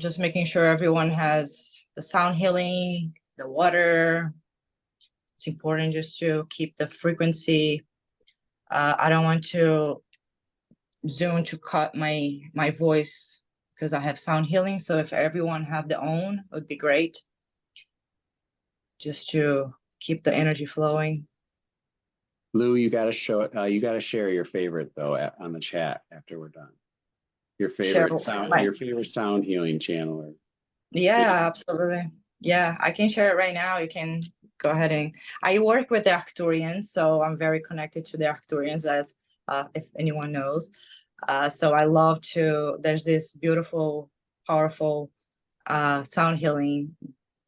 just making sure everyone has the sound healing, the water. It's important just to keep the frequency. I don't want to Zoom to cut my voice because I have sound healing. So if everyone have their own, it would be great. Just to keep the energy flowing. Lou, you gotta share your favorite though on the chat after we're done. Your favorite sound healing channeler. Yeah, absolutely. Yeah, I can share it right now. You can go ahead and I work with the Arcturians, so I'm very connected to the Arcturians, as if anyone knows. So I love to. There's this beautiful, powerful sound healing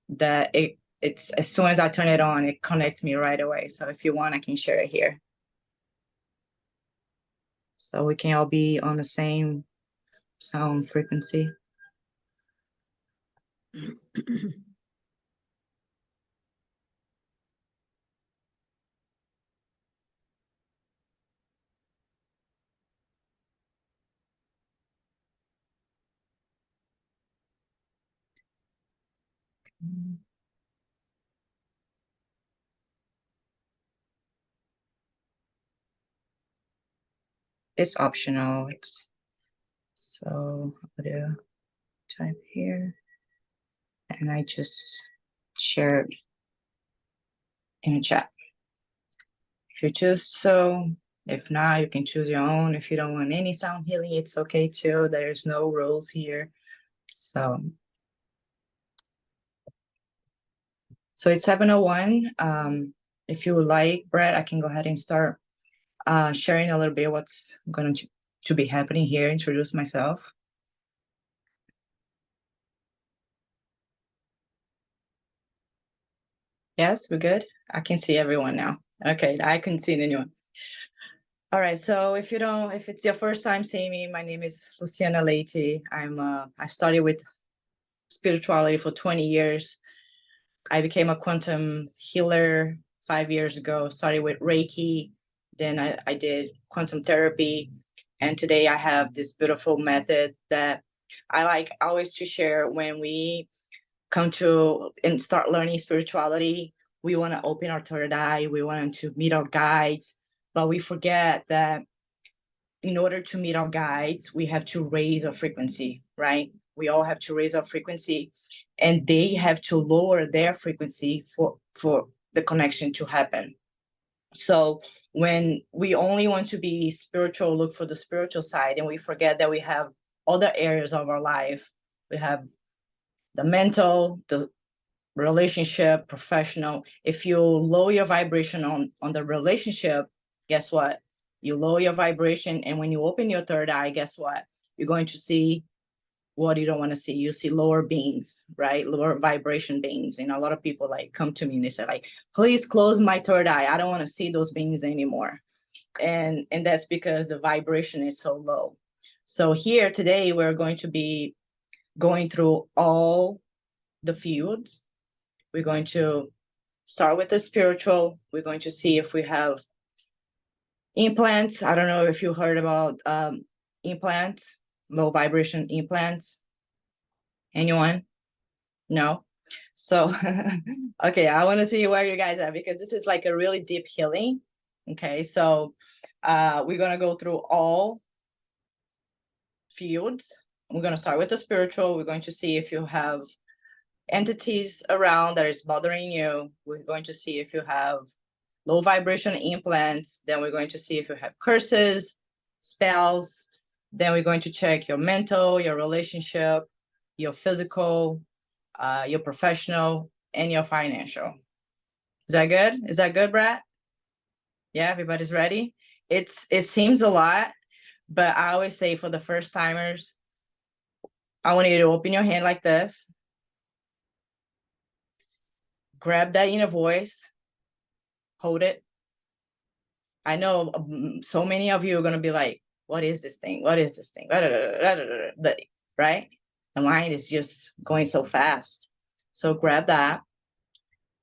that it's as soon as I turn it on, it connects me right away. So if you want, I can share it here. So we can all be on the same sound frequency. It's optional. So I'm gonna type here, and I just shared in the chat. If you choose so, if not, you can choose your own. If you don't want any sound healing, it's okay too. There's no rules here. So it's 7:01. If you would like, Brett, I can go ahead and start sharing a little bit what's going to be happening here, introduce myself. Yes, we're good. I can see everyone now. Okay, I couldn't see anyone. All right, so if it's your first time seeing me, my name is Luciana Leite. I studied with spirituality for 20 years. I became a quantum healer 5 years ago, started with Reiki, then I did quantum therapy, and today I have this beautiful method that I like always to share when we come to and start learning spirituality. We want to open our third eye, we want to meet our guides, but we forget that in order to meet our guides, we have to raise our frequency, right? We all have to raise our frequency, and they have to lower their frequency for the connection to happen. So when we only want to be spiritual, look for the spiritual side, and we forget that we have other areas of our life. We have the mental, the relationship, professional. If you lower your vibration on the relationship, guess what? You lower your vibration, and when you open your third eye, guess what? You're going to see what you don't want to see. You see lower beings, right? Lower vibration beings. And a lot of people like come to me and they say like, please close my third eye. I don't want to see those beings anymore. And that's because the vibration is so low. So here today, we're going to be going through all the fields. We're going to start with the spiritual. We're going to see if we have implants. I don't know if you heard about implants, low vibration implants. Anyone? No? So, okay, I want to see where you guys are, because this is like a really deep healing. Okay, so we're going to go through all fields. We're going to start with the spiritual. We're going to see if you have entities around that is bothering you. We're going to see if you have low vibration implants. Then we're going to see if you have curses, spells. Then we're going to check your mental, your relationship, your physical, your professional, and your financial. Is that good? Is that good, Brad? Yeah, everybody's ready? It seems a lot, but I always say for the first timers, I want you to open your hand like this. Grab that inner voice. Hold it. I know so many of you are going to be like, what is this thing? What is this thing? Right? The mind is just going so fast. So grab that,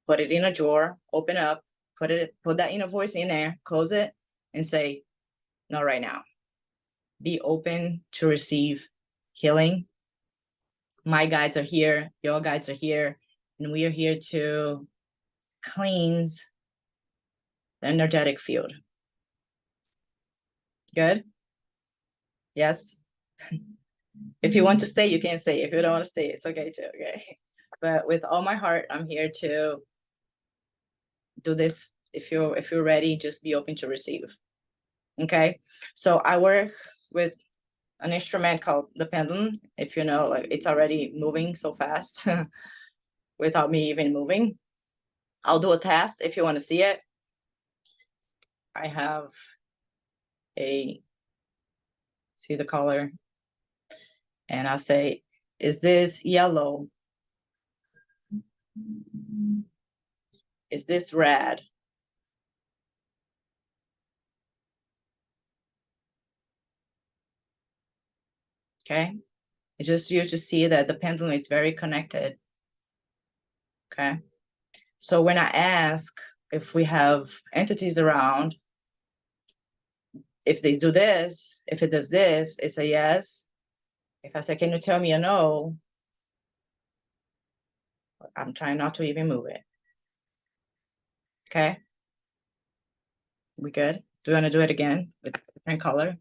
put it in a drawer, open up, put that inner voice in there, close it, and say, not right now. Be open to receive healing, My guides are here, your guides are here, and we are here to cleanse the energetic field. Good? Yes? If you want to stay, you can stay. If you don't want to stay, it's okay too, okay? But with all my heart, I'm here to do this. If you're ready, just be open to receive. Okay? So I work with an instrument called the pendulum. If you know, like, it's already moving so fast without me even moving. I'll do a test if you want to see it. I have see the color, and I'll say, is this yellow? Is this red? Okay, it's just you to see that the pendulum is very connected. Okay, so when I ask if we have entities around, if they do this, if it does this, it's a yes. If I say, can you tell me a no? I'm trying not to even move it. Okay, we good? Do you want to do it again with a different color?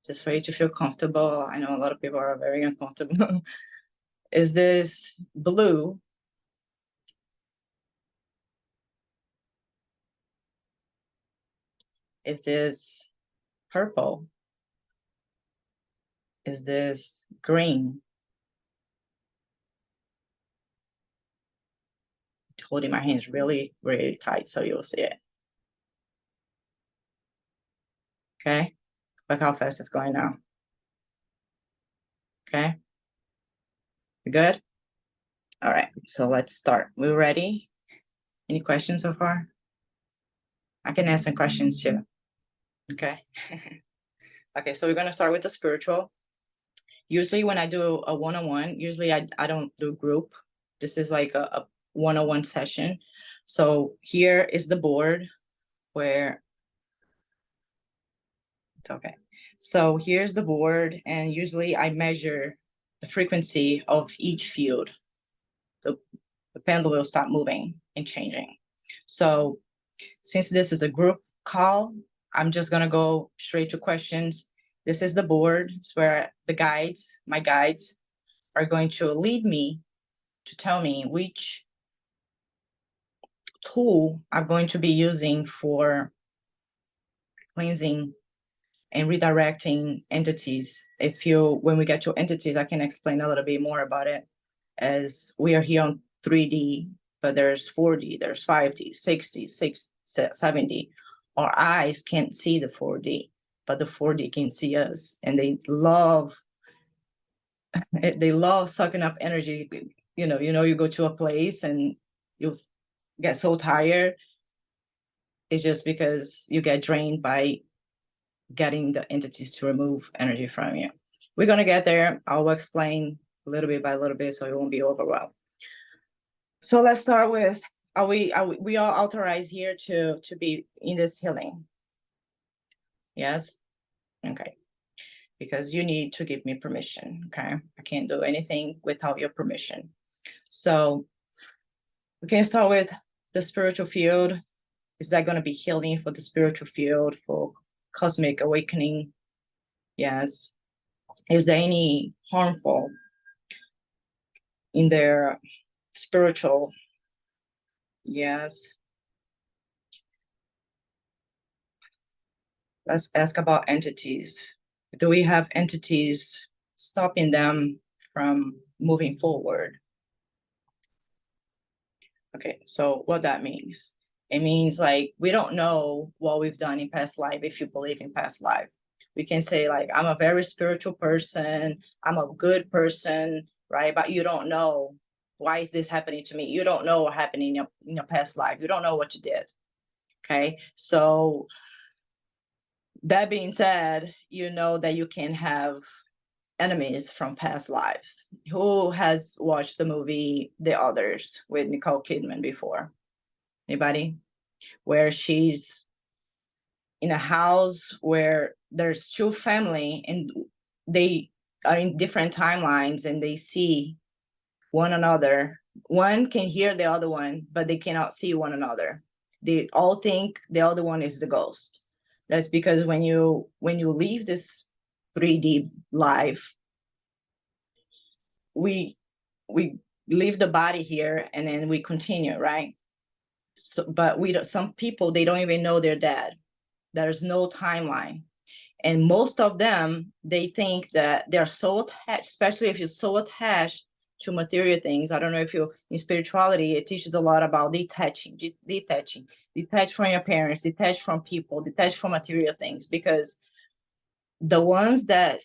Just for you to feel comfortable. I know a lot of people are very uncomfortable. Is this blue? Is this purple? Is this green? Holding my hands really, really tight so you'll see it. Okay, look how fast it's going now. Okay, we good? All right, so let's start. We ready? Any questions so far? I can ask some questions too. Okay. Okay, so we're gonna start with the spiritual. Usually when I do a one-on-one, usually I don't do group. This is like a one-on-one session. So here is the board where it's okay. So here's the board, and usually I measure the frequency of each field. The pendulum will start moving and changing. So since this is a group call, I'm just gonna go straight to questions. This is the board. It's where the guides, my guides, are going to lead me to tell me which tool I'm going to be using for cleansing and redirecting entities. When we get to entities, I can explain a little bit more about it, as we are here on 3D, but there's 4D, there's 5D, 60, 70. Our eyes can't see the 4D, but the 4D can see us, and they love sucking up energy. You go to a place and you get so tired. It's just because you get drained by getting the entities to remove energy from you. We're going to get there. I'll explain little bit by little bit so it won't be overwhelmed. So let's start with, are we all authorized here to be in this healing? Yes? Okay. Because you need to give me permission, okay? I can't do anything without your permission. So we can start with the spiritual field. Is that going to be healing for the spiritual field, for cosmic awakening? Yes. Is there any harmful in their spiritual? Yes. Let's ask about entities. Do we have entities stopping them from moving forward? Okay, so what that means? It means like we don't know what we've done in past life. If you believe in past life, we can say like, I'm a very spiritual person, I'm a good person, right? But you don't know, why is this happening to me? You don't know what happened in your past life. You don't know what you did. Okay, so that being said, you know that you can have enemies from past lives. Who has watched the movie The Others with Nicole Kidman before? Anybody? Where she's in a house where there's two family and they are in different timelines and they see one another. One can hear the other one, but they cannot see one another. They all think the other one is the ghost. That's because when you leave this 3D life, we leave the body here and then we continue, right? So, but some people, they don't even know they're dead. There's no timeline. And most of them, they think that they're so attached, especially if you're so attached to material things. I don't know if you, in spirituality, it teaches a lot about detach from your parents, detach from people, detach from material things, because the ones that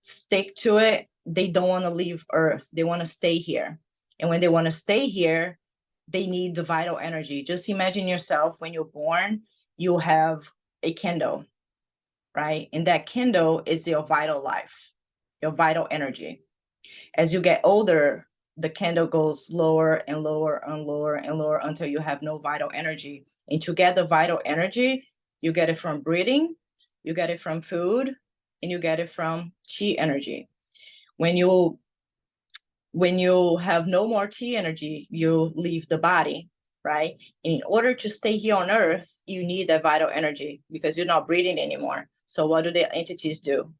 stick to it, they don't want to leave Earth. They want to stay here. And when they want to stay here, they need the vital energy. Just imagine yourself when you're born, you have a candle, right? And that candle is your vital life, your vital energy. As you get older, the candle goes lower and lower and lower and lower until you have no vital energy. And to get the vital energy, you get it from breathing, you get it from food, and you get it from chi energy. When you have no more chi energy, you leave the body, right? And in order to stay here on Earth, you need that vital energy because you're not breathing anymore. So what do the entities do?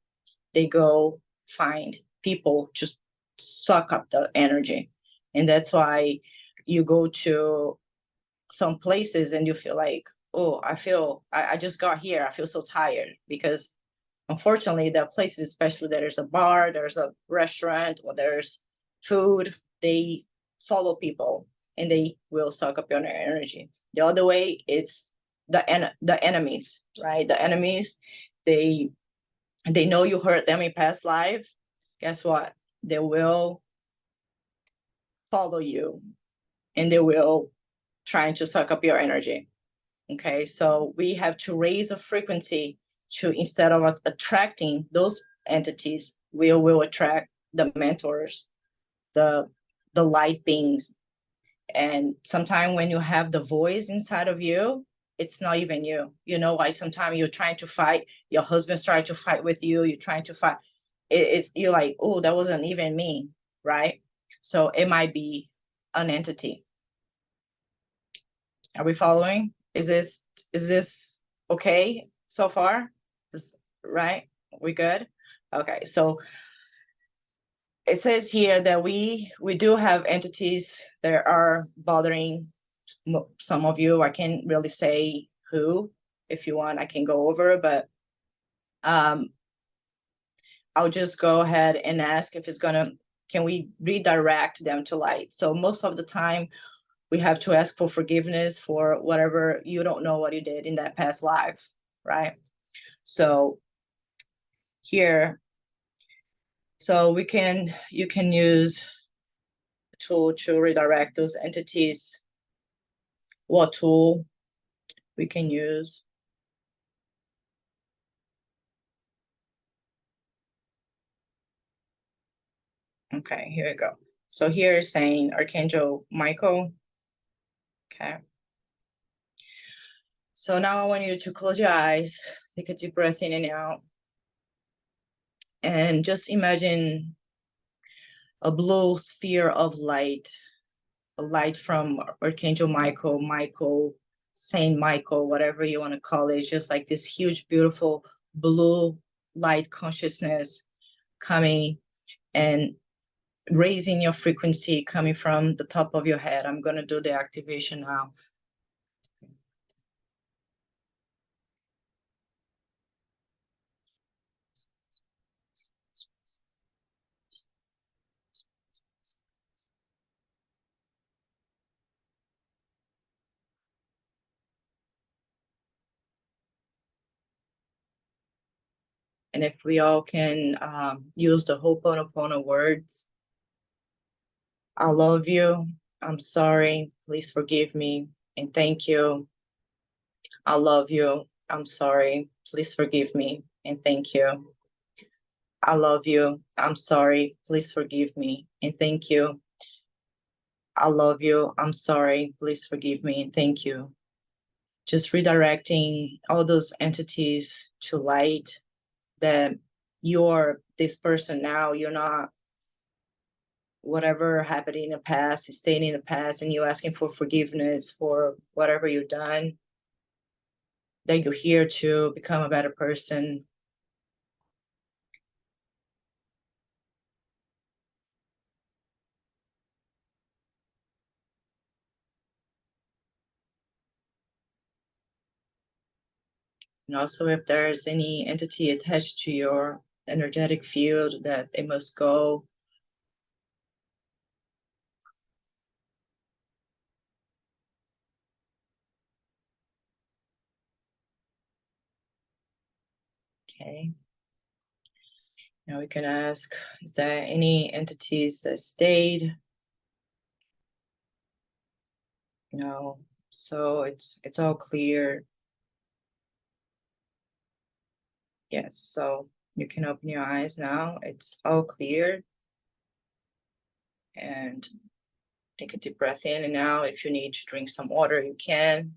They go find people to suck up the energy. And that's why you go to some places and you feel like, oh, I just got here. I feel so tired, because unfortunately, there are places, especially there's a bar, there's a restaurant, or there's food, they follow people and they will suck up your energy. The other way, it's the enemies, right? The enemies, they know you hurt them in past life. Guess what? They will follow you and they will try to suck up your energy. Okay, so we have to raise a frequency to, instead of attracting those entities, we will attract the mentors, the light beings. And sometimes when you have the voice inside of you, it's not even you. You know why sometimes you're trying to fight, your husband's trying to fight with you, you're trying to fight. You're like, oh, that wasn't even me, right? So it might be an entity. Are we following? Is this okay so far? Right? We good? Okay, so it says here that we do have entities that are bothering some of you. I can't really say who. If you want, I can go over, but I'll just go ahead and ask if can we redirect them to light? So most of the time, we have to ask for forgiveness for whatever you don't know what you did in that past life, right? So here, so you can use a tool to redirect those entities. What tool we can use? Okay, here we go. So here is saying Archangel Michael. Okay. So now I want you to close your eyes, take a deep breath in and out, and just imagine a blue sphere of light, a light from Archangel Michael, Saint Michael, whatever you want to call it. It's just like this huge, beautiful blue light consciousness coming and raising your frequency, coming from the top of your head. I'm going to do the activation now. And if we all can use the Ho'oponopono words. I love you. I'm sorry. Please forgive me. And thank you. I love you. I'm sorry. Please forgive me. And thank you. I love you. I'm sorry. Please forgive me. And thank you. I love you. I'm sorry. Please forgive me. And thank you. Just redirecting all those entities to light, that this person now. You're not whatever happened in the past is staying in the past, and you're asking for forgiveness for whatever you've done. That you're here to become a better person. And also, if there's any entity attached to your energetic field, that it must go. Okay. Now we can ask, is there any entities that stayed? No. So it's all clear. Yes. So you can open your eyes now. It's all clear. And take a deep breath in and out. If you need to drink some water, you can.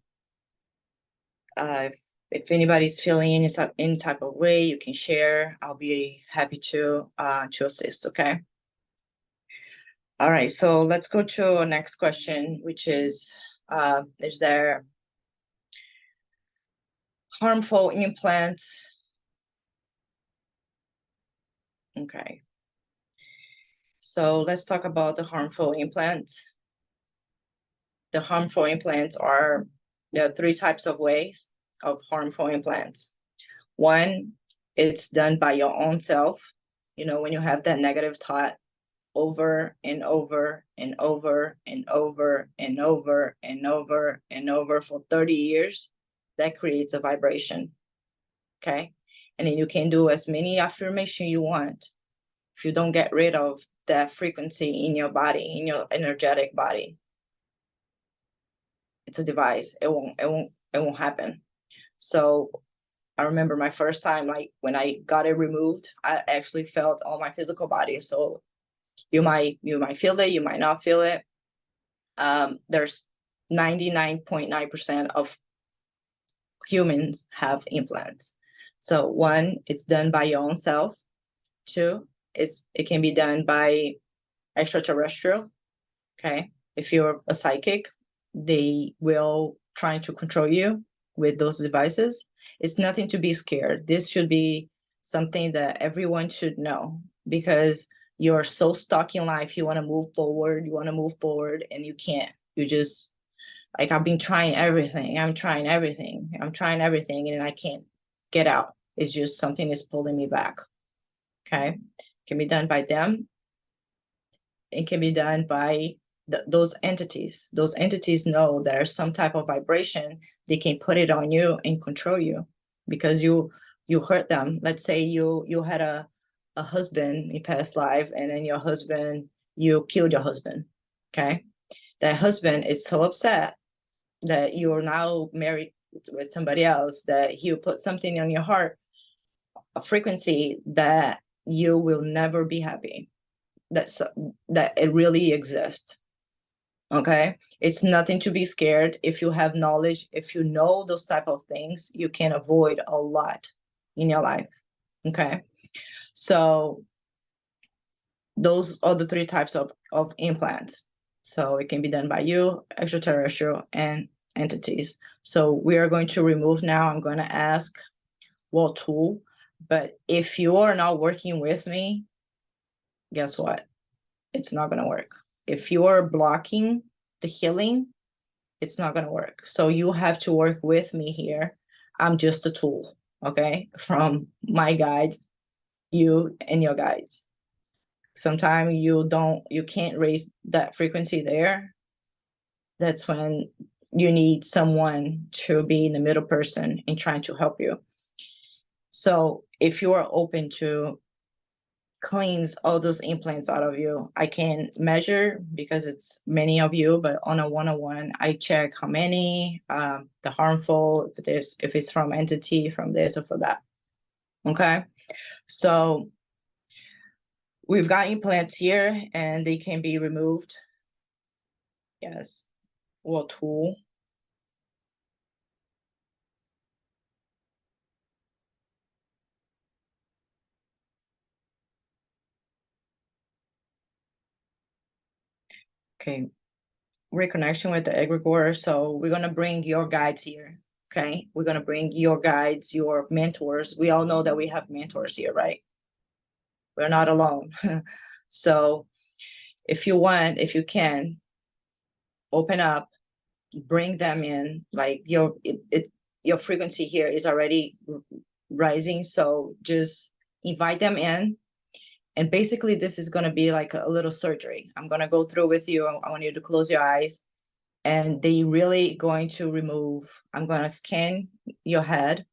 If anybody's feeling any type of way, you can share. I'll be happy to assist. Okay. All right. So let's go to our next question, which is there harmful implants? Okay. So let's talk about the harmful implants. The harmful implants there are 3 types of ways of harmful implants. One, it's done by your own self. When you have that negative thought over and over and over and over and over and over and over for 30 years, that creates a vibration. Okay. And then you can do as many affirmations you want. If you don't get rid of that frequency in your body, in your energetic body, it's a device. It won't happen. So I remember my first time, like when I got it removed, I actually felt on my physical body. So you might feel it, you might not feel it. There's 99.9% of humans have implants. So 1, it's done by your own self. 2, it can be done by extraterrestrial. Okay. If you're a psychic, they will try to control you with those devices. It's nothing to be scared. This should be something that everyone should know, because you're so stuck in life. You want to move forward, and you can't. You just, like, I've been trying everything. I'm trying everything, and I can't get out. It's just something is pulling me back. Okay. Can be done by them. It can be done by those entities. Those entities know there's some type of vibration. They can put it on you and control you because you hurt them. Let's say you had a husband in past life, and then you killed your husband. Okay. That husband is so upset that you're now married with somebody else, that he'll put something on your heart, a frequency that you will never be happy. That it really exists. Okay. It's nothing to be scared. If you have knowledge, if you know those type of things, you can avoid a lot in your life. Okay. So those are the 3 types of implants. So it can be done by you, extraterrestrial, and entities. So we are going to remove now. I'm going to ask what tool, but if you are not working with me, guess what? It's not going to work. If you are blocking the healing, it's not going to work. So you have to work with me here. I'm just a tool, okay? From my guides, you and your guides. Sometimes you can't raise that frequency there. That's when you need someone to be the middle person in trying to help you. So if you are open to cleans all those implants out of you, I can measure, because it's many of you, but on a one-on-one, I check how many, the harmful, if it's from entity, from this or for that. Okay. So we've got implants here and they can be removed. Yes. What tool? Okay, reconnection with the egregore. So we're gonna bring your guides here. Okay, we're gonna bring your guides, your mentors. We all know that we have mentors here, right? We're not alone. So if you want, if you can, open up, bring them in. Like your frequency here is already rising, so just invite them in. And basically, this is going to be like a little surgery. I'm going to go through with you. I want you to close your eyes, and they really going to remove. I'm going to scan your head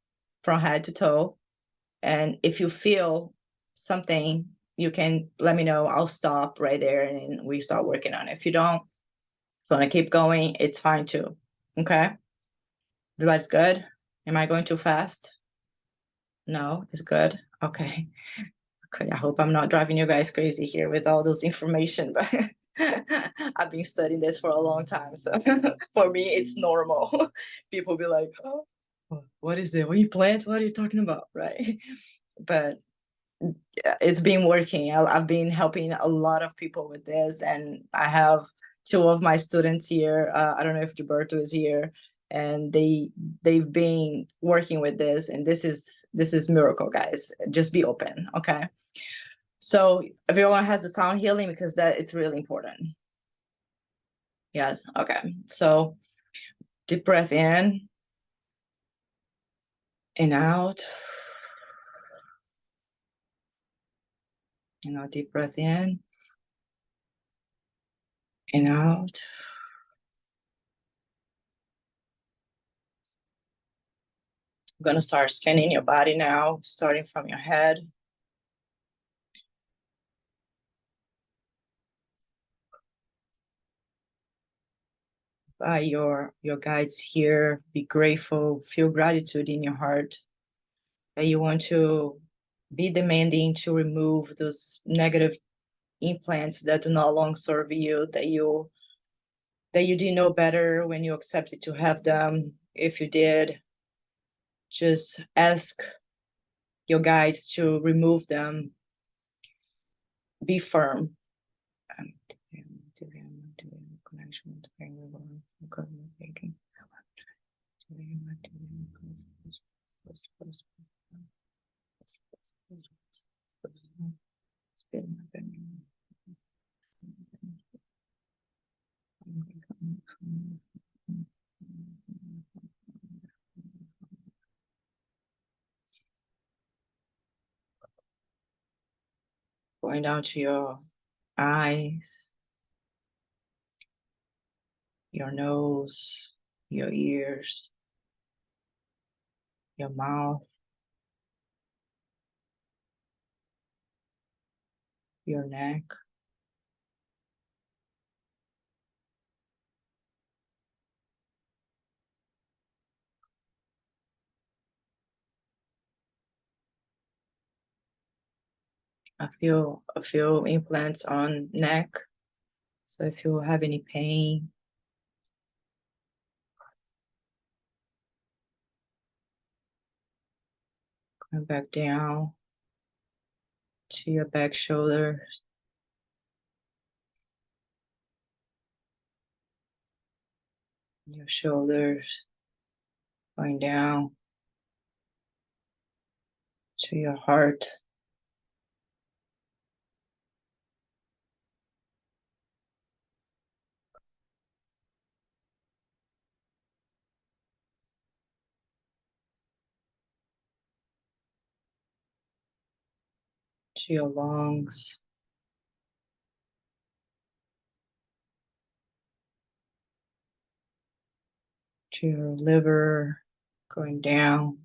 from head to toe, and if you feel something, you can let me know. I'll stop right there, and we start working on it. If you don't, if you want to keep going, it's fine too. Okay, everybody's good. Am I going too fast? No, it's good. Okay. Okay, I hope I'm not driving you guys crazy here with all those information, but I've been studying this for a long time. So for me, it's normal. People be like, oh, what is it? What you plant? What are you talking about? Right. But yeah, it's been working. I've been helping a lot of people with this, and I have two of my students here. I don't know if Gilberto is here, and they've been working with this, and this is miracle, guys. Just be open, okay? So everyone has the sound healing because that it's really important. Yes, okay. So deep breath in and out. Deep breath in and out. I'm gonna start scanning your body now, starting from your head. By your guides here, be grateful, feel gratitude in your heart that you want to be demanding to remove those negative implants that do not long serve you, that you didn't know better when you accepted to have them. If you did, just ask your guides to remove them. Be firm. Going down to your eyes, your nose, your ears, your mouth, your neck. I feel implants on neck. So if you have any pain, come back down to your back shoulder, your shoulders, going down to your heart, to your lungs, to your liver, going down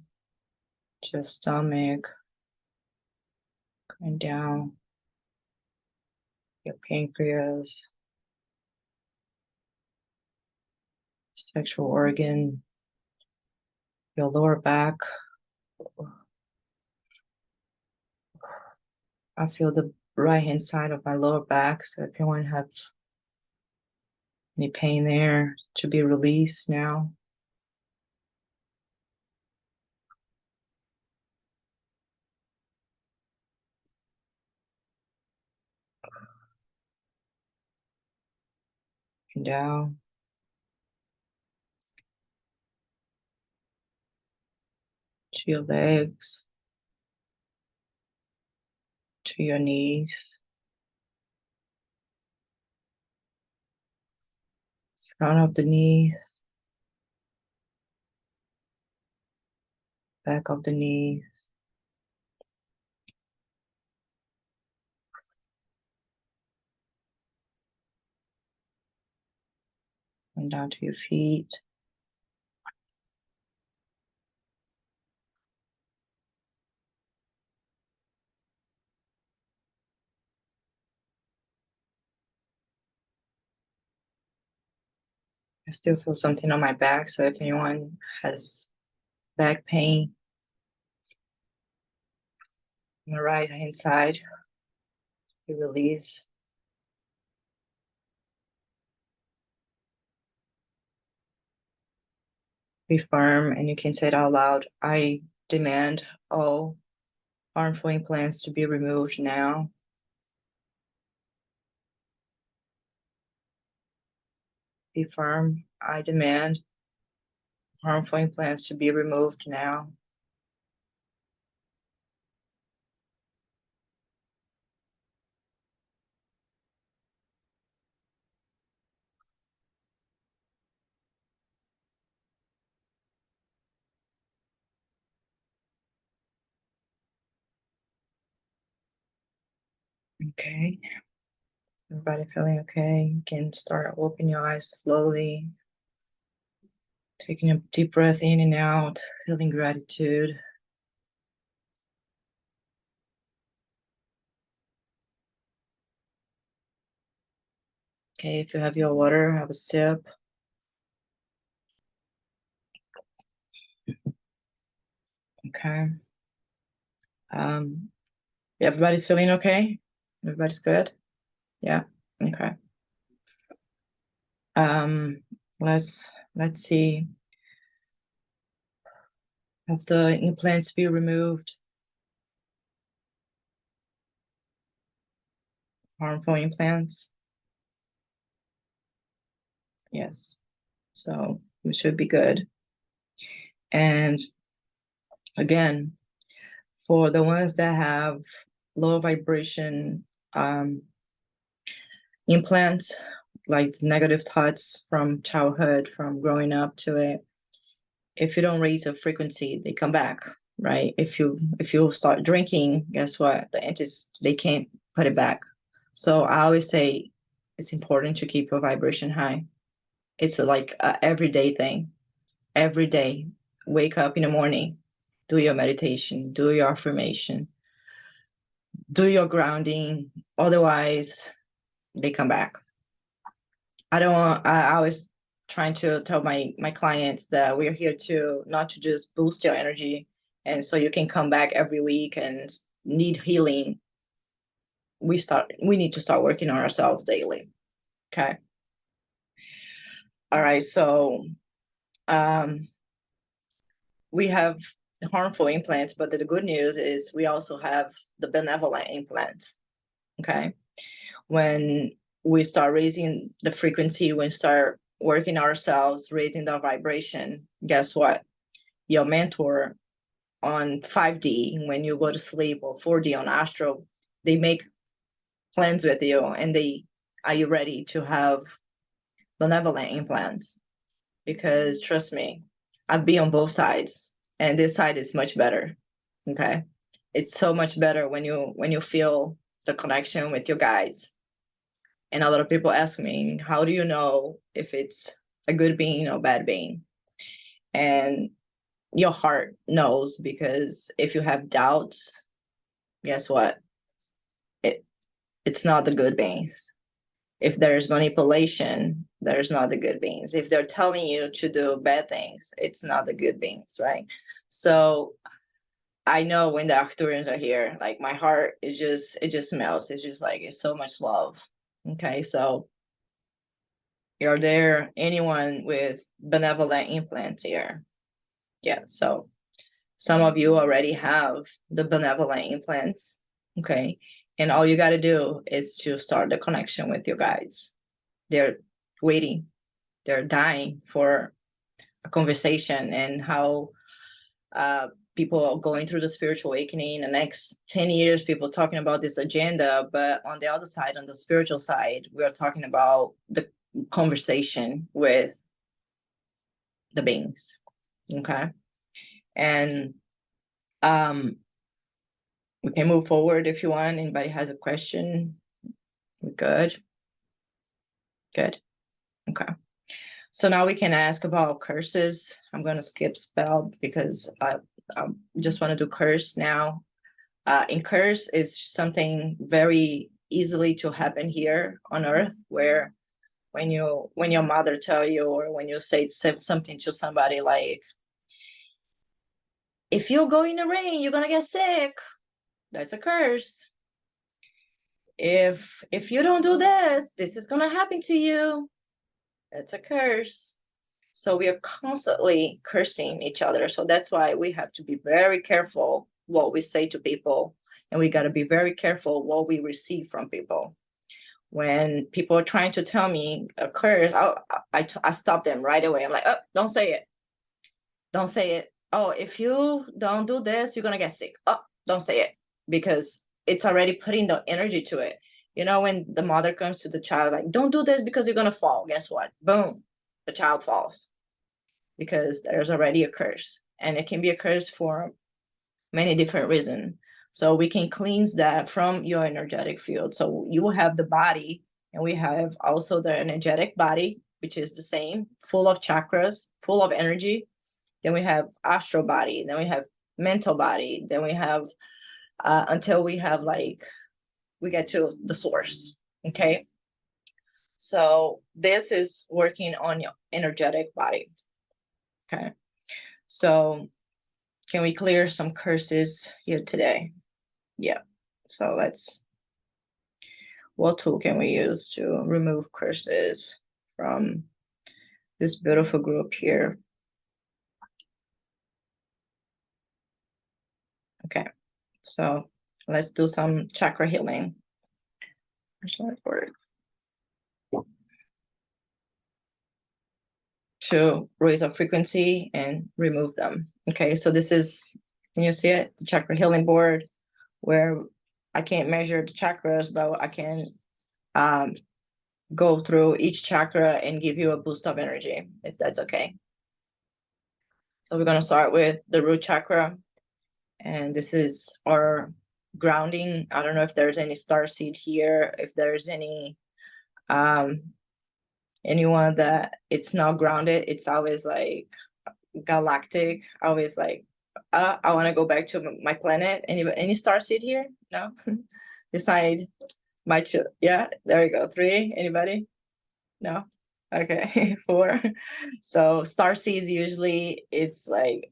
to your stomach, going down your pancreas, sexual organ, your lower back. I feel the right hand side of my lower back. So if anyone have any pain there, to be released now. and down. To your legs. To your knees. Front of the knees. Back of the knees. And down to your feet. I still feel something on my back, so if anyone has back pain on the right hand side, you release. Be firm, and you can say it out loud. I demand all harmful implants to be removed now. Be firm. I demand harmful implants to be removed now. Okay. Everybody feeling okay? You can start opening your eyes slowly. Taking a deep breath in and out, feeling gratitude. Okay, if you have your water, have a sip. Okay. Everybody's feeling okay? Everybody's good? Yeah. Okay. Let's see. Have the implants be removed? Harmful implants? Yes. So we should be good. And again, for the ones that have low vibration implants, like negative thoughts from childhood, from growing up to it, if you don't raise the frequency, they come back, right? If you start drinking, guess what? The entities, they can't put it back. So I always say it's important to keep your vibration high. It's like an everyday thing. Every day, wake up in the morning, do your meditation, do your affirmation, do your grounding. Otherwise, they come back. I always trying to tell my clients that we're here to not to just boost your energy and so you can come back every week and need healing. We need to start working on ourselves daily. Okay. All right. So we have harmful implants, but the good news is we also have the benevolent implants. Okay. When we start raising the frequency, when we start working ourselves, raising the vibration, guess what? Your mentor on 5D, when you go to sleep, or 4D on astral, they make plans with you and are you ready to have benevolent implants? Because trust me, I've been on both sides and this side is much better. Okay. It's so much better when you feel the connection with your guides. And a lot of people ask me, how do you know if it's a good being or bad being? And your heart knows, because if you have doubts, guess what? It's not the good beings. If there's manipulation, there's not the good beings. If they're telling you to do bad things, it's not the good beings, right? So I know when the Arcturians are here, like my heart is it just melts. It's just like, it's so much love. Okay, so are there anyone with benevolent implants here? Yeah, so some of you already have the benevolent implants, okay? And all you got to do is to start the connection with your guides. They're waiting. They're dying for a conversation, and how people are going through the spiritual awakening. The next 10 years, people talking about this agenda, but on the other side, on the spiritual side, we are talking about the conversation with the beings. Okay. And we can move forward if you want. Anybody has a question? We're good. Good. Okay. So now we can ask about curses. I'm going to skip spell because I just want to do curse now. And curse is something very easily to happen here on earth, where when your mother tell you, or when you say something to somebody like, if you go in the rain, you're going to get sick. That's a curse. If you don't do this is going to happen to you. That's a curse. So we are constantly cursing each other. So that's why we have to be very careful what we say to people. And we got to be very careful what we receive from people. When people are trying to tell me a curse, I stop them right away. I'm like, oh, don't say it. Don't say it. Oh, if you don't do this, you're going to get sick. Oh, don't say it. Because it's already putting the energy to it. You know, when the mother comes to the child, like, don't do this because you're going to fall. Guess what? Boom, the child falls. Because there's already a curse. And it can be a curse for many different reasons. So we can cleanse that from your energetic field. So you will have the body, and we have also the energetic body, which is the same, full of chakras, full of energy. Then we have astral body. Then we have mental body. Then we have, until we have like, we get to the source. Okay. So this is working on your energetic body. Okay. So can we clear some curses here today? Yeah. So what tool can we use to remove curses from this beautiful group here? Okay. So let's do some chakra healing. To raise our frequency and remove them. Okay, so this is, can you see it? The chakra healing board, where I can't measure the chakras, but I can go through each chakra and give you a boost of energy, if that's okay. So we're going to start with the root chakra, and this is our grounding. I don't know if there's any starseed here, if there's any anyone that it's not grounded. It's always like galactic, always like, I want to go back to my planet. Any starseed here? No. Decide my yeah, there you go. 3. Anybody? No. Okay. 4. So starseeds, usually it's like,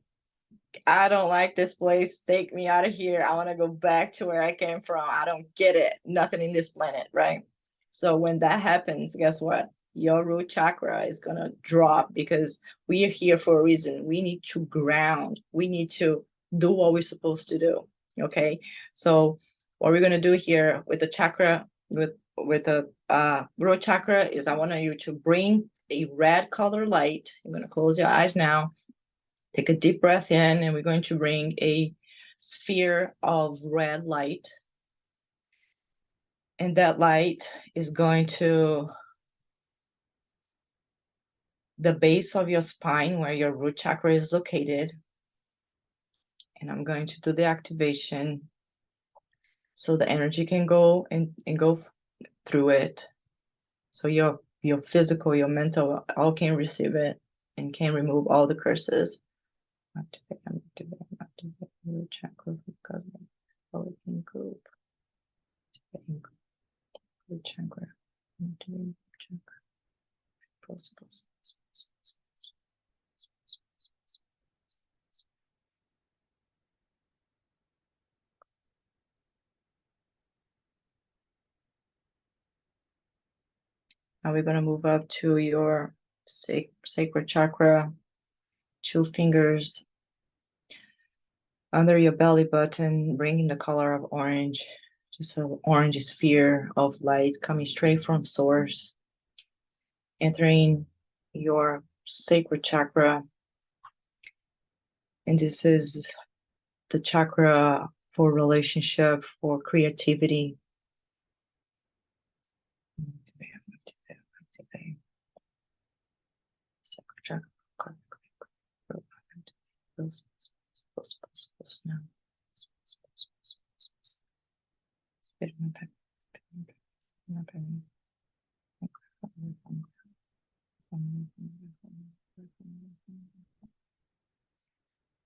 I don't like this place, take me out of here, I want to go back to where I came from, I don't get it, nothing in this planet, right? So when that happens, guess what? Your root chakra is going to drop, because we are here for a reason. We need to ground. We need to do what we're supposed to do. Okay. So what we're going to do here with the chakra, with the root chakra, is I want you to bring a red color light. I'm going to close your eyes now. Take a deep breath in, and we're going to bring a sphere of red light. And that light is going to the base of your spine, where your root chakra is located. And I'm going to do the activation so the energy can go and go through it. So your physical, your mental, all can receive it and can remove all the curses. Activate root chakra recovery. Group. Root chakra. Now we're going to move up to your sacral chakra, 2 fingers under your belly button, bringing the color of orange, just an orange sphere of light coming straight from source. entering your sacral chakra. And this is the chakra for relationship, for creativity.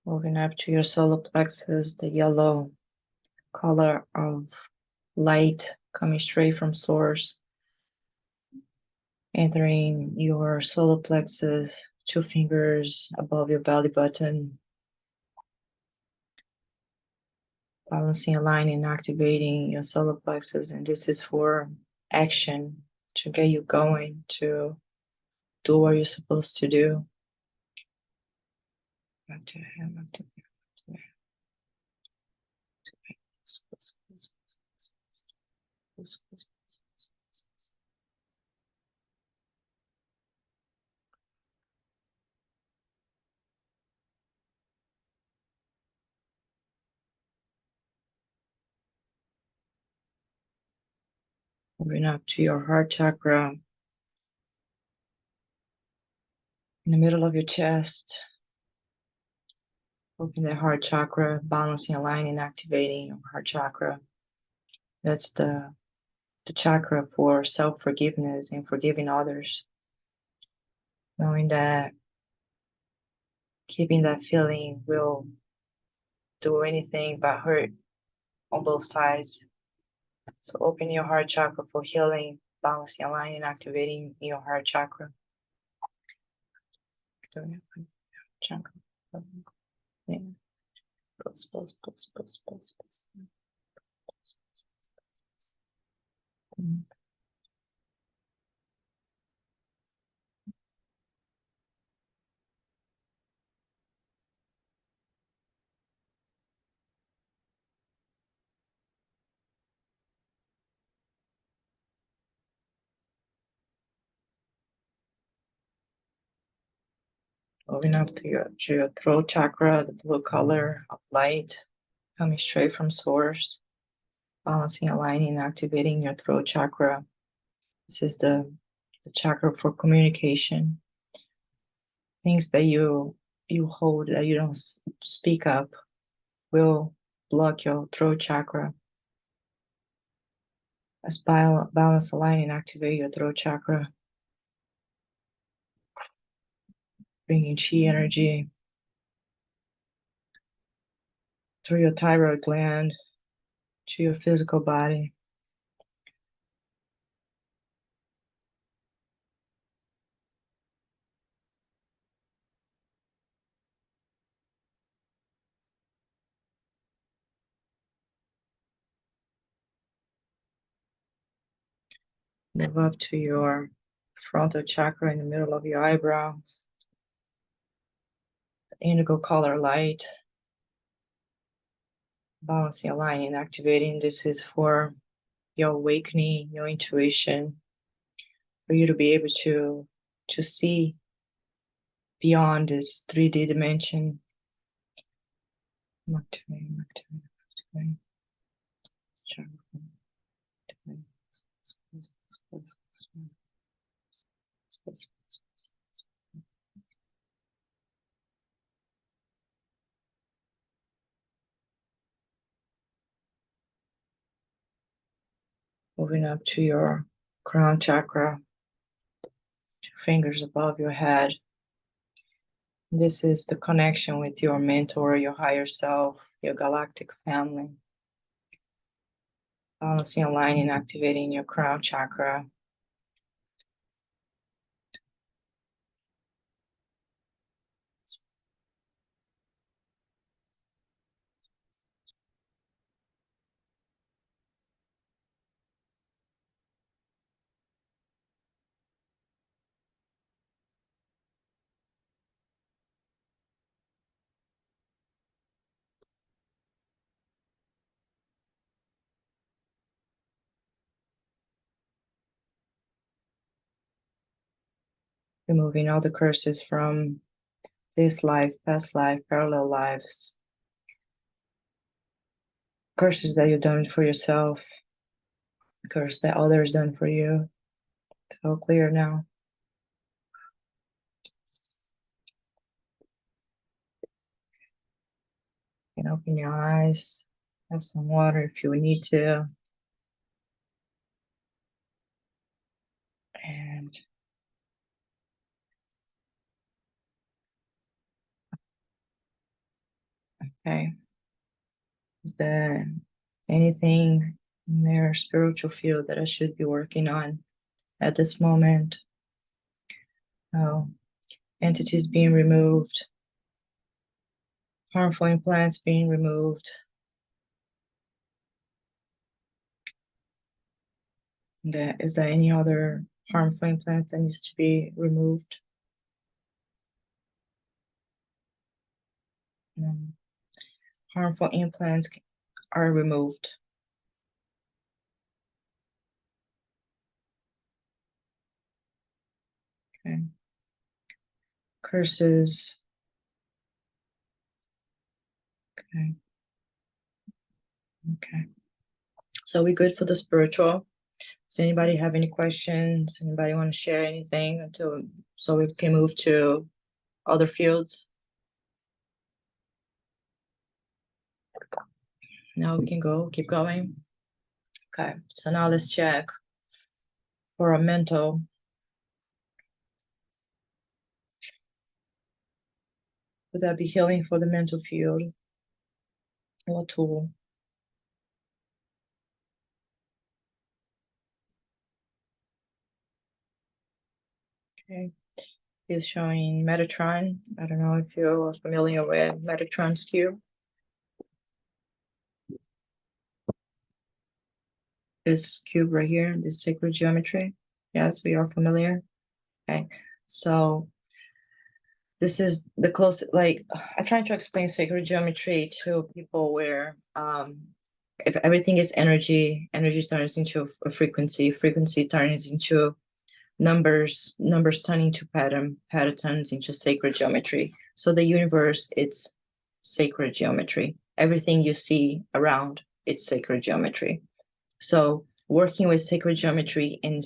Moving up to your solar plexus, the yellow color of light coming straight from source, entering your solar plexus, 2 fingers above your belly button, balancing, aligning, activating your solar plexus. And this is for action, to get you going, to do what you're supposed to do. Moving up to your heart chakra, in the middle of your chest. Open the heart chakra, balancing, aligning, activating your heart chakra. That's the chakra for self-forgiveness and forgiving others. Knowing that keeping that feeling will do anything but hurt on both sides. So open your heart chakra for healing, balancing, aligning, activating your heart chakra. Chakra. Yeah. Pulse. Moving up to your throat chakra, the blue color of light coming straight from source, balancing, aligning, activating your throat chakra. This is the chakra for communication. Things that you hold that you don't speak up will block your throat chakra. Let's balance, align, and activate your throat chakra. Bringing chi energy through your thyroid gland to your physical body. Move up to your frontal chakra in the middle of your eyebrows. The indigo color light. Balancing, aligning, activating. This is for your awakening, your intuition, for you to be able to see beyond this 3D dimension. Moving up to your crown chakra, 2 fingers above your head. This is the connection with your mentor, your higher self, your galactic family. Balancing, aligning, activating your crown chakra. removing all the curses from this life, past life, parallel lives, curses that you've done for yourself, curse that others done for you. It's all clear now. You can open your eyes, have some water if you need to. And okay, is there anything in their spiritual field that I should be working on at this moment? No. Entities being removed, harmful implants being removed. Is there any other harmful implant that needs to be removed? No. Harmful implants are removed. Okay. Curses. Okay. Okay. So we good for the spiritual? Does anybody have any questions? Anybody want to share anything so we can move to other fields? Now we can keep going. Okay, so now let's check for a mental. Would that be healing for the mental field? What tool? Okay, is showing Metatron. I don't know if you're familiar with Metatron's cube. This cube right here, this sacred geometry. Yes, we are familiar. Okay, so this is the closest, like, I try to explain sacred geometry to people where if everything is energy, energy turns into a frequency, frequency turns into numbers, numbers turn into pattern, pattern turns into sacred geometry. So the universe, it's sacred geometry. Everything you see around, it's sacred geometry. So working with sacred geometry and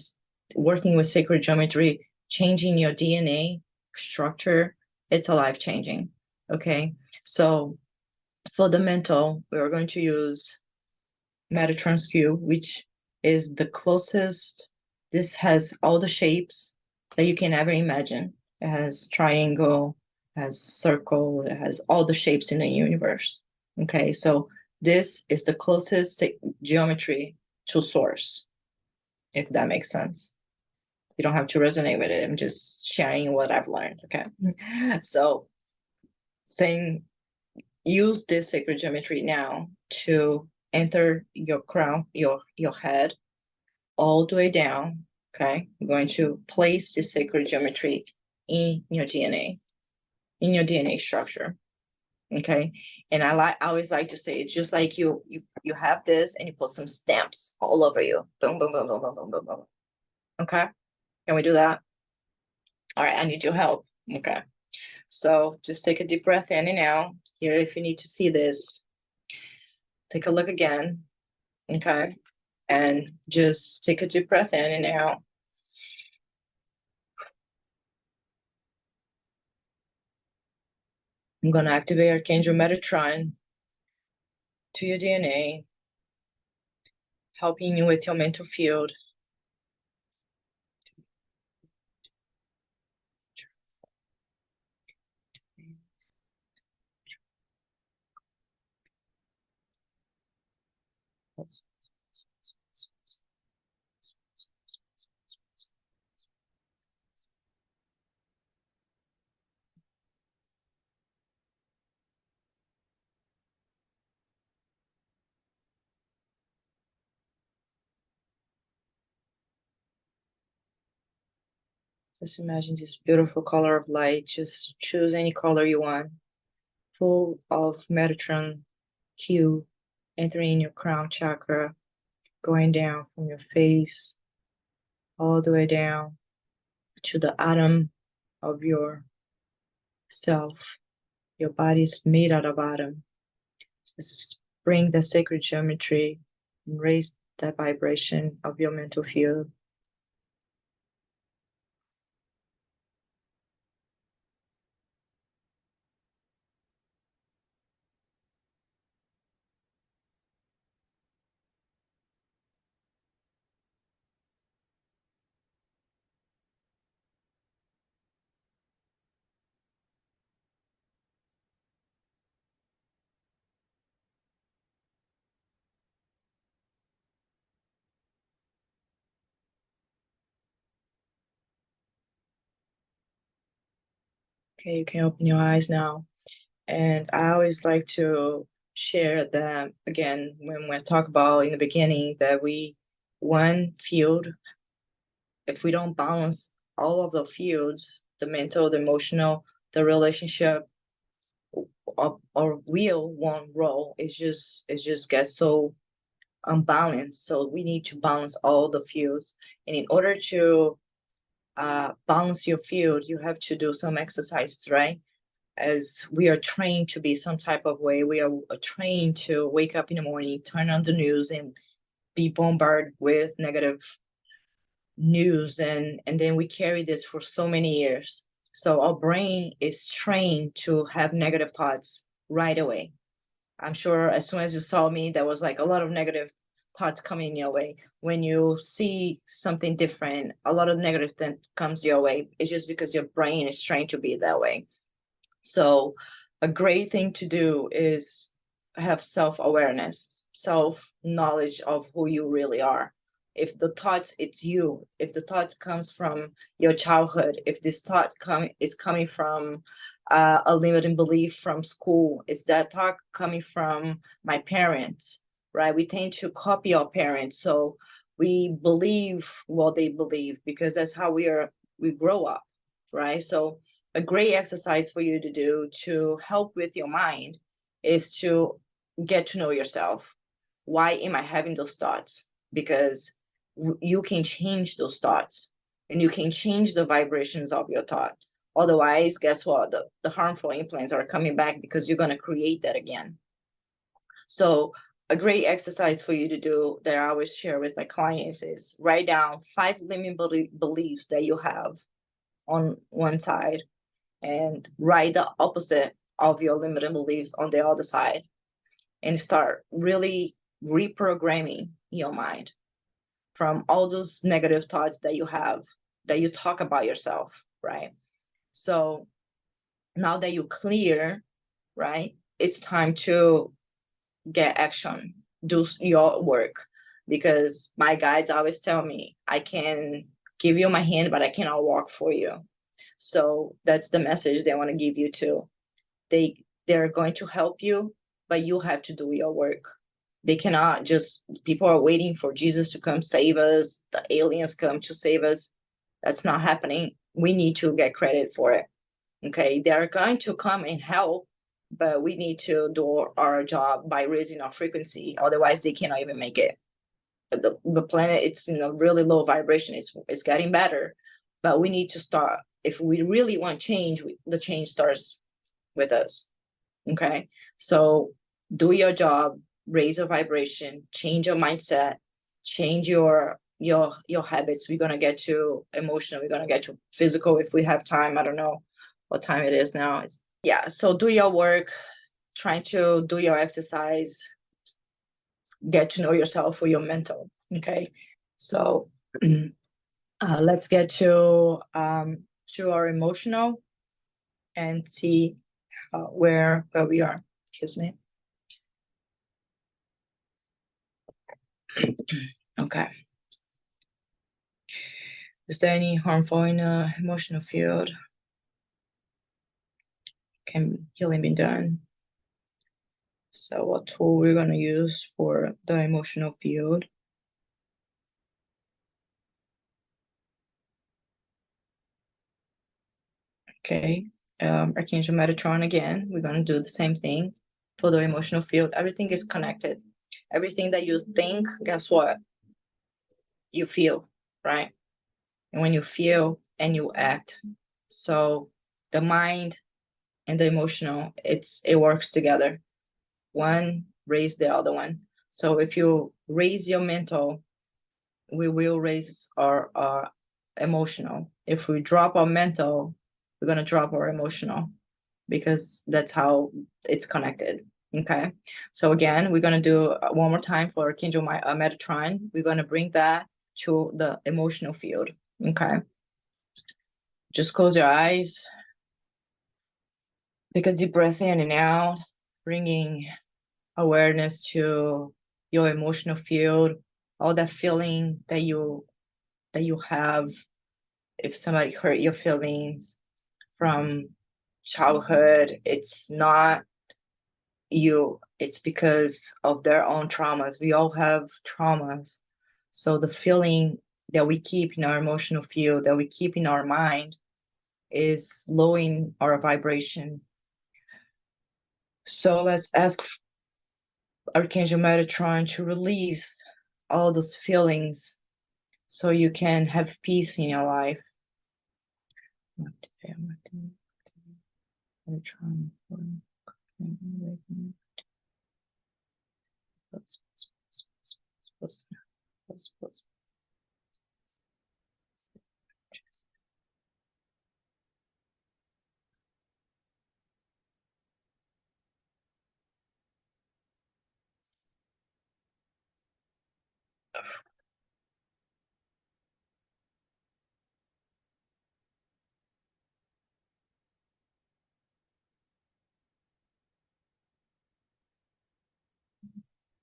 changing your DNA structure, it's a life changing. Okay, so for the mental, we are going to use Metatron's cube, which is the closest. This has all the shapes that you can ever imagine. It has triangle, it has circle, it has all the shapes in the universe. Okay, so this is the closest geometry to source, if that makes sense. You don't have to resonate with it. I'm just sharing what I've learned. Okay, so saying use this sacred geometry now to enter your crown, your head, all the way down. Okay, I'm going to place this sacred geometry in your DNA, in your DNA structure. Okay, and I always like to say it's just like you have this and you put some stamps all over you. Boom, boom, boom, boom, boom, boom, boom, boom. Okay, can we do that? All right, I need your help. Okay, so just take a deep breath in and out. Here, if you need to see this, take a look again. Okay, and just take a deep breath in and out. I'm going to activate Archangel Metatron to your DNA, helping you with your mental field. Just imagine this beautiful color of light. Just choose any color you want. Full of Metatron Q, entering your crown chakra, going down from your face, all the way down to the atom of your self. Your body is made out of atom. Just bring the sacred geometry and raise that vibration of your mental field. Okay, you can open your eyes now. And I always like to share that, again, when we talk about in the beginning, that one field, if we don't balance all of the fields, the mental, the emotional, the relationship, or will one role, it just gets so unbalanced. So we need to balance all the fields. And in order to balance your field, you have to do some exercises, right? As we are trained to be some type of way, we are trained to wake up in the morning, turn on the news, and be bombarded with negative news, and then we carry this for so many years. So our brain is trained to have negative thoughts right away. I'm sure as soon as you saw me, there was like a lot of negative thoughts coming your way. When you see something different, a lot of negative thing comes your way. It's just because your brain is trained to be that way. So a great thing to do is have self-awareness, self-knowledge of who you really are. If the thoughts, it's you, if the thoughts comes from your childhood, if this thought is coming from a limiting belief from school, is that thought coming from my parents, right? We tend to copy our parents. So we believe what they believe because that's how we grow up, right? So a great exercise for you to do to help with your mind is to get to know yourself. Why am I having those thoughts? Because you can change those thoughts and you can change the vibrations of your thought. Otherwise, guess what? The harmful implants are coming back because you're going to create that again. So a great exercise for you to do that I always share with my clients is write down 5 limiting beliefs that you have on one side and write the opposite of your limiting beliefs on the other side and start really reprogramming your mind from all those negative thoughts that you have, that you talk about yourself, right? So now that you're clear, right, it's time to get action, do your work, because my guides always tell me, I can give you my hand, but I cannot walk for you. So that's the message they want to give you too. They're going to help you, but you have to do your work. They cannot just, people are waiting for Jesus to come save us, the aliens come to save us. That's not happening. We need to get credit for it. Okay, they're going to come and help, but we need to do our job by raising our frequency. Otherwise, they cannot even make it. The planet, it's in a really low vibration. It's getting better, but we need to start. If we really want change, the change starts with us. Okay, so do your job, raise your vibration, change your mindset, change your habits. We're gonna get to emotional. We're gonna get to physical if we have time. I don't know what time it is now. Yeah. So do your work, trying to do your exercise, get to know yourself for your mental. Okay, so let's get to our emotional and see where we are. Excuse me. Okay. Is there any harmful in the emotional field? Can healing be done? So what tool we're going to use for the emotional field? Okay, Archangel Metatron again. We're going to do the same thing for the emotional field. Everything is connected. Everything that you think, guess what? You feel, right? And when you feel and you act. So the mind and the emotional, it works together. One raise the other one. So if you raise your mental, we will raise our emotional. If we drop our mental, we're going to drop our emotional, because that's how it's connected. Okay, so again, we're going to do one more time for Kindle Metatron. We're going to bring that to the emotional field. Okay, just close your eyes, take a deep breath in and out, bringing awareness to your emotional field, all that feeling that you have. If somebody hurt your feelings from childhood, it's not you, it's because of their own traumas. We all have traumas. So the feeling that we keep in our emotional field, that we keep in our mind, is lowering our vibration. So let's ask Archangel Metatron to release all those feelings so you can have peace in your life.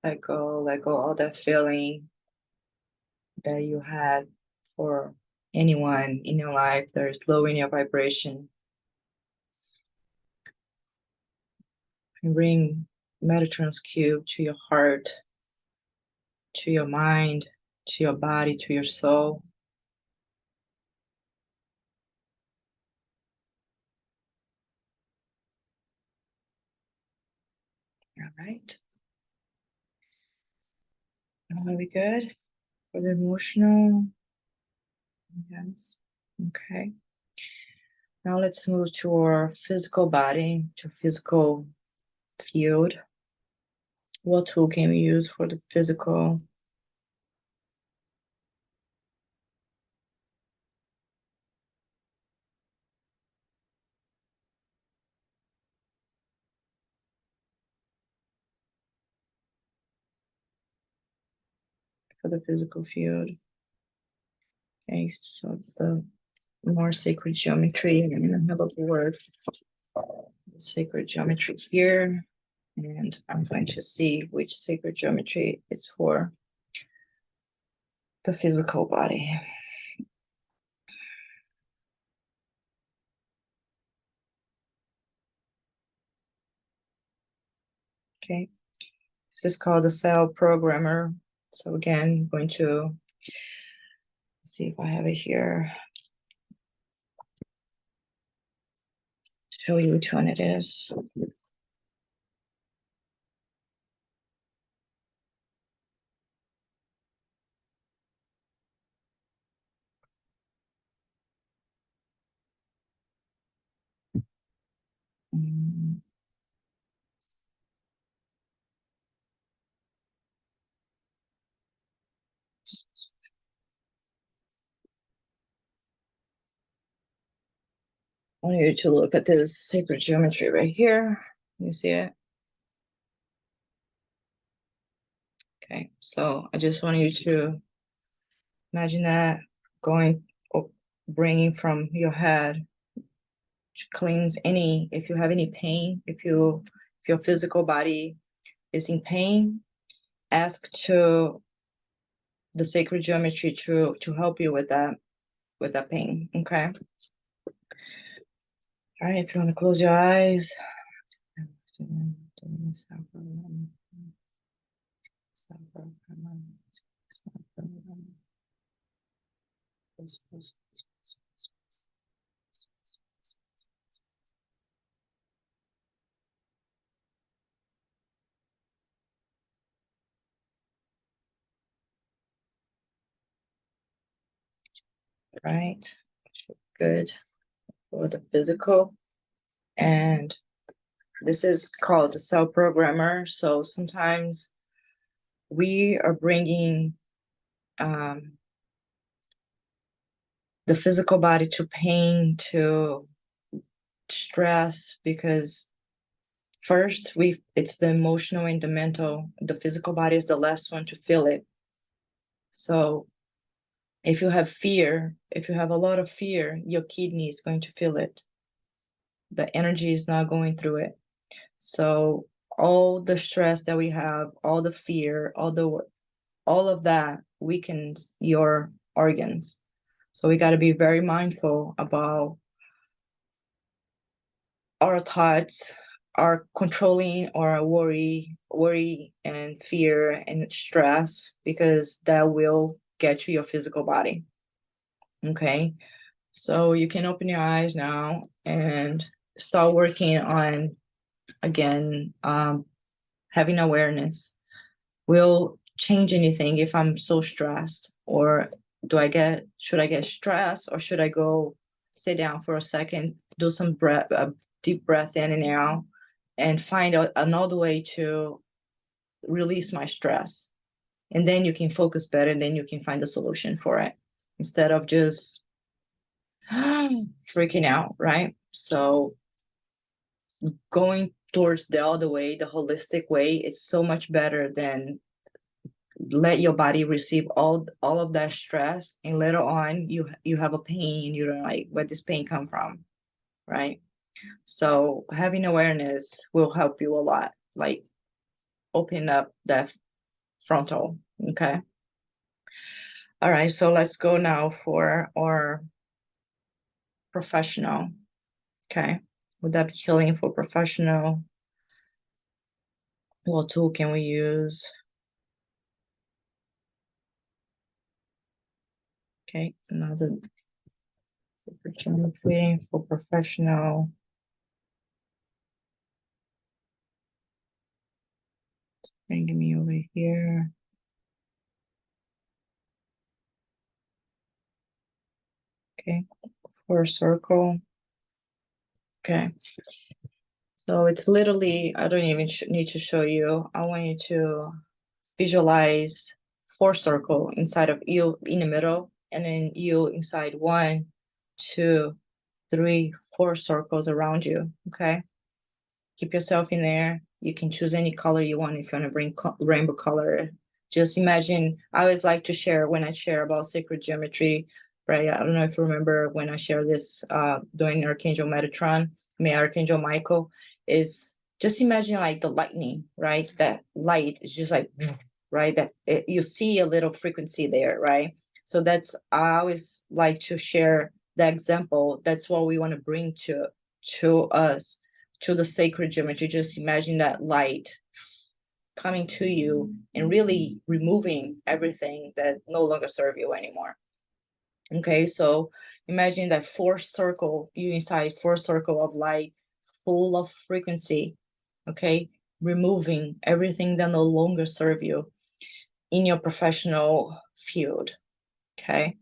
Let go all that feeling that you had for anyone in your life that is lowering your vibration. And bring Metatron's cube to your heart, to your mind, to your body, to your soul. All right. Are we good for the emotional? Yes. Okay. Now let's move to our physical body, to physical field. What tool can we use for the physical? For the physical field. Okay, so the more sacred geometry, I'm going to have a word. Sacred geometry here, and I'm going to see which sacred geometry is for the physical body. Okay, this is called the cell programmer. So again, I'm going to see if I have it here. Show you which one it is. I want you to look at this sacred geometry right here. You see it? Okay, so I just want you to imagine that going, bringing from your head, to cleanse any, if you have any pain, if your physical body is in pain, ask to the sacred geometry to help you with that pain. Okay. All right, if you want to close your eyes. Right. Good. for the physical. And this is called the cell programmer. So sometimes we are bringing the physical body to pain, to stress, because first it's the emotional and the mental. The physical body is the last one to feel it. So if you have fear, if you have a lot of fear, your kidney is going to feel it. The energy is not going through it. So all the stress that we have, all the fear, all of that weakens your organs. So we got to be very mindful about our thoughts, our controlling our worry and fear and stress, because that will get to your physical body. Okay, so you can open your eyes now and start working on, again, having awareness. Will change anything if I'm so stressed? Or should I get stressed, or should I go sit down for a second, do some deep breath in and out, and find out another way to release my stress? And then you can focus better, and then you can find a solution for it, instead of just freaking out, right? So going towards the other way, the holistic way, it's so much better than let your body receive all of that stress, and later on you have a pain and you're like, where this pain come from, right? So having awareness will help you a lot, like open up that frontal. Okay, all right, so let's go now for our professional. Okay, would that be healing for professional? What tool can we use? Okay, another waiting for professional. Bringing me over here. Okay, for a circle. Okay, so it's literally, I don't even need to show you. I want you to visualize 4 circle inside of you in the middle, and then you inside 1, 2, 3, 4 circles around you. Okay, keep yourself in there. You can choose any color you want. If you want to bring rainbow color, just imagine. I always like to share when I share about sacred geometry, right? I don't know if you remember when I share this during Archangel Metatron, Archangel Michael, is just imagine like the lightning, right? That light is just like, right? You see a little frequency there, right? So I always like to share that example. That's what we want to bring to us, to the sacred geometry. Just imagine that light coming to you and really removing everything that no longer serve you anymore. Okay, so imagine that 4 circle, you inside 4 circle of light, full of frequency. Okay, removing everything that no longer serve you in your professional field. Okay,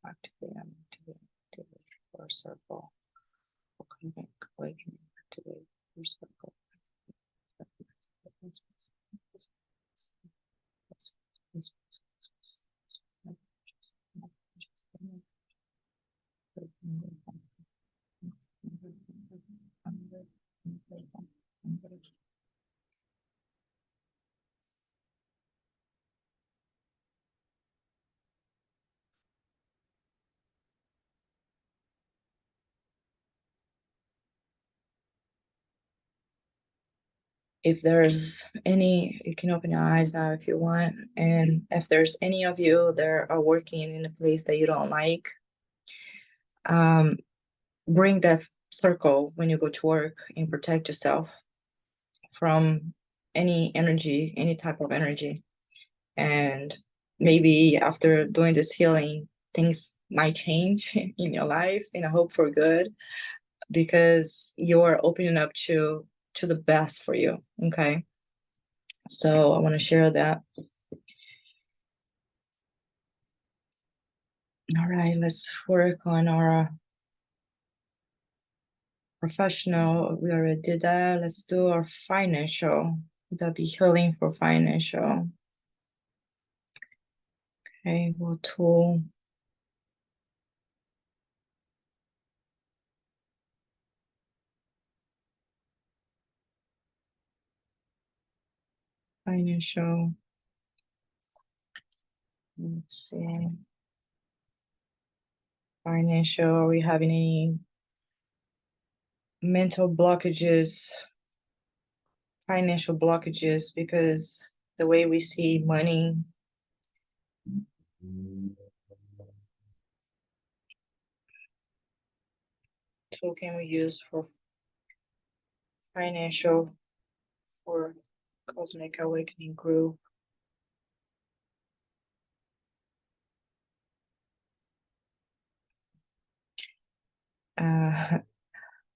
activate 4 circle. Awakening, activate 4 circle. If there's any, you can open your eyes now if you want. And if there's any of you that are working in a place that you don't like, bring that circle when you go to work and protect yourself from any energy, any type of energy. And maybe after doing this healing, things might change in your life, and I hope for good, because you're opening up to the best for you. Okay, so I want to share that. All right, let's work on our Professional, we already did that. Let's do our financial. That'll be healing for financial. Okay, what tool? Financial. Let's see. Financial, are we having any mental blockages? Financial blockages, because the way we see money. Tool can we use for financial for cosmic awakening group?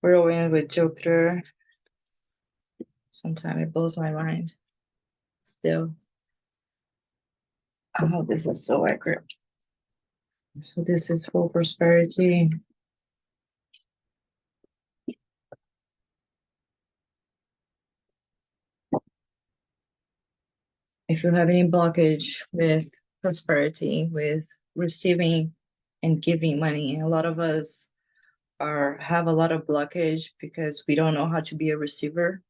Whirlwind with Jupiter. Sometimes it blows my mind. Still. Oh, this is so accurate. So this is for prosperity. If you have any blockage with prosperity, with receiving and giving money, a lot of us have a lot of blockage because we don't know how to be a receiver.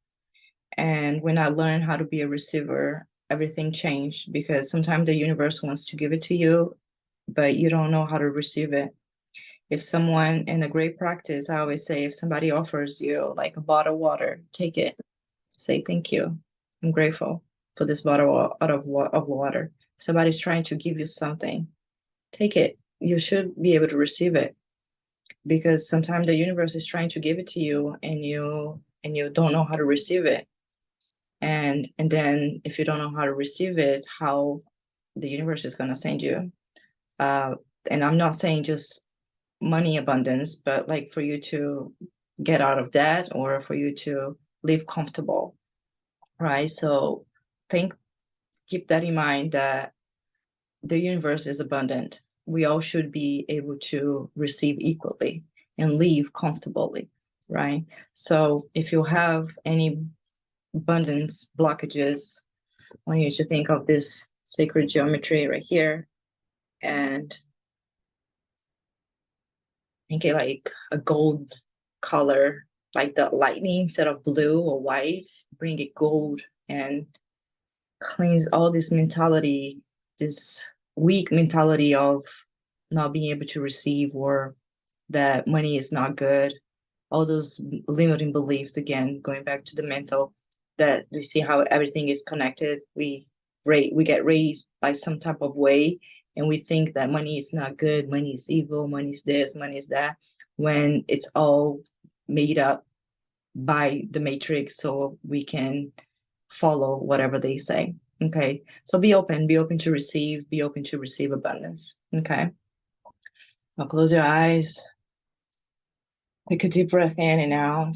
And when I learned how to be a receiver, everything changed, because sometimes the universe wants to give it to you, but you don't know how to receive it. If someone, in a great practice, I always say, if somebody offers you like a bottle of water, take it. Say, thank you. I'm grateful for this bottle of water. Somebody's trying to give you something. Take it. You should be able to receive it, because sometimes the universe is trying to give it to you and you don't know how to receive it. And then if you don't know how to receive it, how the universe is going to send you. And I'm not saying just money abundance, but like for you to get out of debt or for you to live comfortable, right? So keep that in mind, that the universe is abundant. We all should be able to receive equally and live comfortably, right? So if you have any abundance blockages, I want you to think of this sacred geometry right here and think it like a gold color, like the lightning, instead of blue or white, bring it gold and cleanse all this mentality, this weak mentality of not being able to receive, or that money is not good. All those limiting beliefs, again, going back to the mental, that we see how everything is connected. We get raised by some type of way, and we think that money is not good, money is evil, money is this, money is that, when it's all made up by the matrix, so we can follow whatever they say. Okay, so be open to receive, abundance. Okay, now close your eyes, take a deep breath in and out.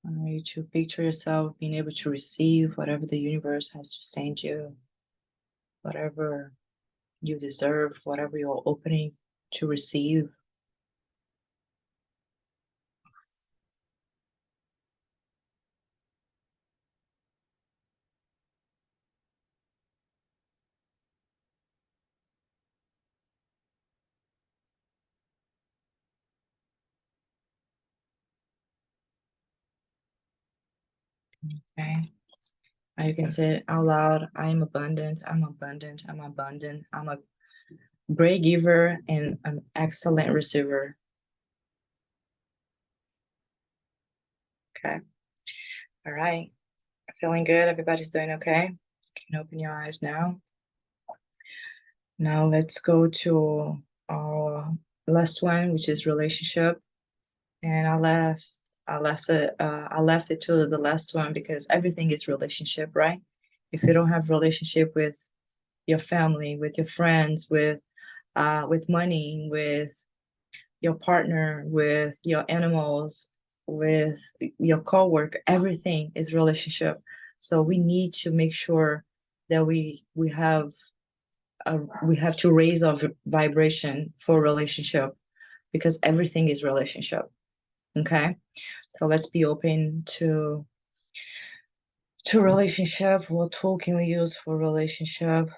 I want you to picture yourself being able to receive whatever the universe has to send you, whatever you deserve, whatever you're opening to receive. Okay. Now you can say it out loud. I am abundant. I'm abundant. I'm abundant. I'm a great giver and an excellent receiver. Okay. All right. Feeling good? Everybody's doing okay? You can open your eyes now. Now let's go to our last one, which is relationship. And I left it to the last one because everything is relationship, right? If you don't have relationship with your family, with your friends, with money, with your partner, with your animals, with your coworker, everything is relationship. So we need to make sure that we have to raise our vibration for relationship because everything is relationship. Okay, so let's be open to relationship. What tool can we use for relationship?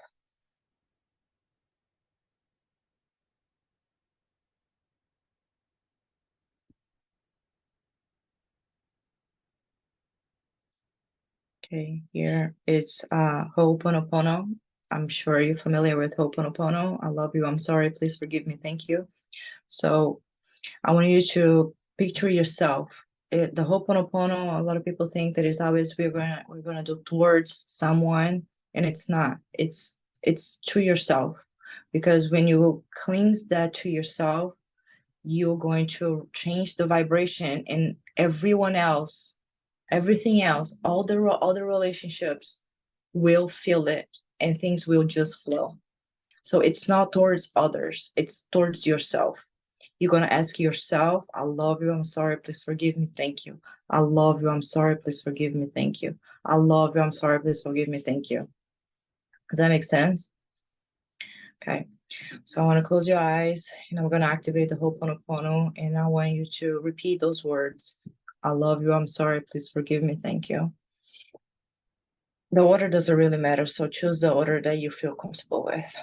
Okay, here it's Ho'oponopono. I'm sure you're familiar with Ho'oponopono. I love you. I'm sorry. Please forgive me. Thank you. So I want you to picture yourself. The Ho'oponopono, a lot of people think that it's always we're gonna do towards someone, and it's not. It's to yourself, because when you cleanse that to yourself, you're going to change the vibration, and everyone else, everything else, all the other relationships will feel it, and things will just flow. So it's not towards others, it's towards yourself. You're going to ask yourself, I love you, I'm sorry, please forgive me, thank you. I love you, I'm sorry, please forgive me, thank you. I love you, I'm sorry, please forgive me, thank you. Does that make sense? Okay, so I want to close your eyes, and I'm going to activate the Ho'oponopono, and I want you to repeat those words. I love you, I'm sorry, please forgive me, thank you. The order doesn't really matter, so choose the order that you feel comfortable with.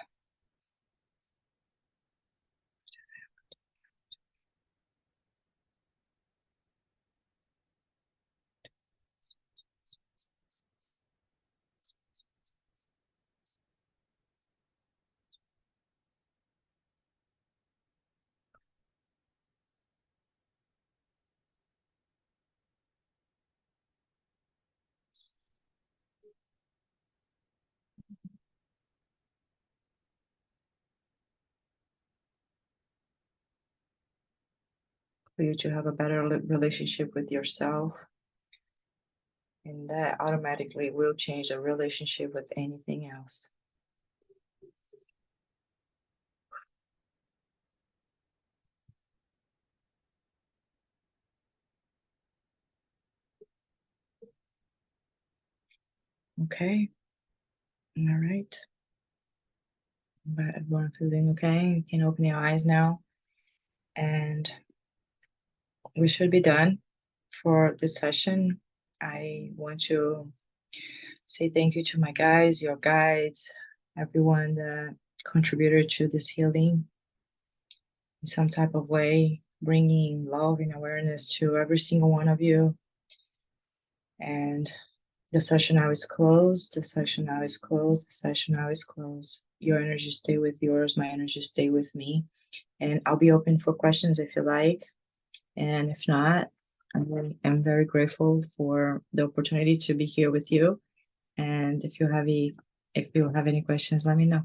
For you to have a better relationship with yourself, and that automatically will change the relationship with anything else. Okay. All right. Everyone feeling okay? You can open your eyes now, and we should be done for this session. I want to say thank you to my guys, your guides, everyone that contributed to this healing in some type of way, bringing love and awareness to every single one of you. And the session now is closed. The session now is closed. The session now is closed. Your energy stay with yours. My energy stay with me. And I'll be open for questions if you like. And if not, I'm very grateful for the opportunity to be here with you. And if you have any questions, let me know.